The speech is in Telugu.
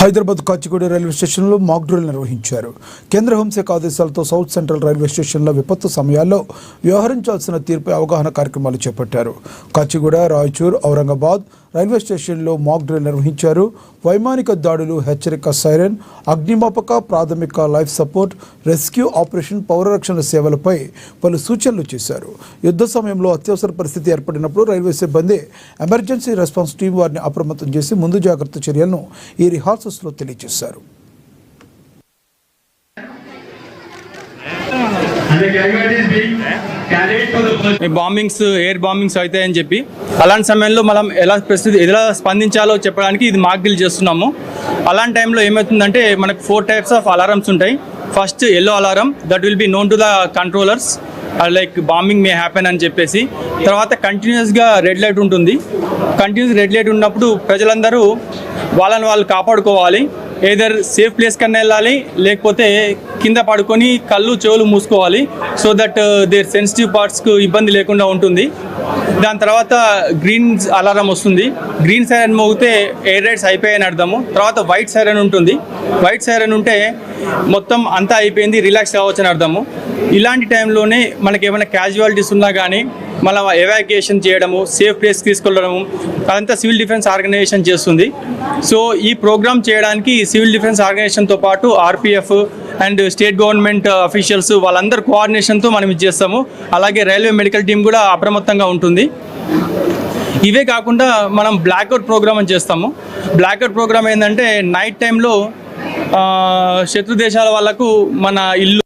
హైదరాబాద్ కాచిగూడ రైల్వే స్టేషన్లో మాక్ డ్రిల్ నిర్వహించారు. కేంద్ర హోంశాఖ ఆదేశాలతో సౌత్ సెంట్రల్ రైల్వే స్టేషన్లో విపత్తు సమయాల్లో వ్యవహరించాల్సిన తీరుపై అవగాహన కార్యక్రమాలు చేపట్టారు. కాచిగూడ, రాయచూర్, ఔరంగాబాద్ రైల్వే స్టేషన్లో మాక్ డ్రిల్ నిర్వహించారు. వైమానిక దాడులు, హెచ్చరిక సైరన్, అగ్నిమాపక, ప్రాథమిక లైఫ్ సపోర్ట్, రెస్క్యూ ఆపరేషన్, పౌర రక్షణ సేవలపై పలు సూచనలు చేశారు. యుద్ధ సమయంలో అత్యవసర పరిస్థితి ఏర్పడినప్పుడు రైల్వే సిబ్బంది ఎమర్జెన్సీ రెస్పాన్స్ టీం వారిని అప్రమత్తం చేసి ముందు జాగ్రత్త చర్యలను ఈ రిహార్సల్స్లో తెలియజేశారు. బాంబింగ్స్, ఎయిర్ బాంబింగ్స్ అవుతాయని చెప్పి అలాంటి సమయంలో మనం ఎలా స్పందించాలో చెప్పడానికి ఇది మాక్ డ్రిల్ చేస్తున్నాము. అలాంటి టైంలో ఏమవుతుందంటే మనకు 4 టైప్స్ ఆఫ్ అలారమ్స్ ఉంటాయి. First yellow alarm, that will be known to the controllers like bombing may happen అని చెప్పేసి. తర్వాత కంటిన్యూస్గా రెడ్ లైట్ ఉంటుంది. కంటిన్యూస్ రెడ్ లైట్ ఉన్నప్పుడు ప్రజలందరూ వాళ్ళని వాళ్ళు కాపాడుకోవాలి. ఏదర్ సేఫ్ ప్లేస్ కన్నా వెళ్ళాలి, లేకపోతే కింద పడుకొని కళ్ళు చెవులు మూసుకోవాలి. సో దట్ దేర్ సెన్సిటివ్ పార్ట్స్కు ఇబ్బంది లేకుండా ఉంటుంది. దాని తర్వాత గ్రీన్ అలారం వస్తుంది. గ్రీన్ సైరన్ మోగితే ఎయిర్ రైడ్స్ అయిపోయాయని అర్థము. తర్వాత వైట్ సైరన్ ఉంటుంది. వైట్ సైరన్ ఉంటే మొత్తం అంతా అయిపోయింది, రిలాక్స్ కావచ్చు అని అర్థము. ఇలాంటి టైంలోనే మనకి ఏమైనా క్యాజువాలిటీస్ ఉన్నా కానీ మళ్ళీ ఎవాక్యుయేషన్ చేయడము, సేఫ్ ప్లేస్ తీసుకెళ్ళడము అదంతా సివిల్ డిఫెన్స్ ఆర్గనైజేషన్ చేస్తుంది. సో ఈ ప్రోగ్రామ్ చేయడానికి సివిల్ డిఫెన్స్ ఆర్గనైజేషన్తో పాటు RPF and state government officials వాళ్ళందరూ కోఆర్డినేషన్తో మనం ఇది చేస్తాము. అలాగే రైల్వే మెడికల్ టీం కూడా అప్రమత్తంగా ఉంటుంది. ఇవే కాకుండా మనం బ్లాక్అవుట్ ప్రోగ్రామ్ అని చేస్తాము. బ్లాక్అవుట్ ప్రోగ్రామ్ ఏంటంటే నైట్ టైంలో శత్రు దేశాల వాళ్ళకు మన ఇల్లు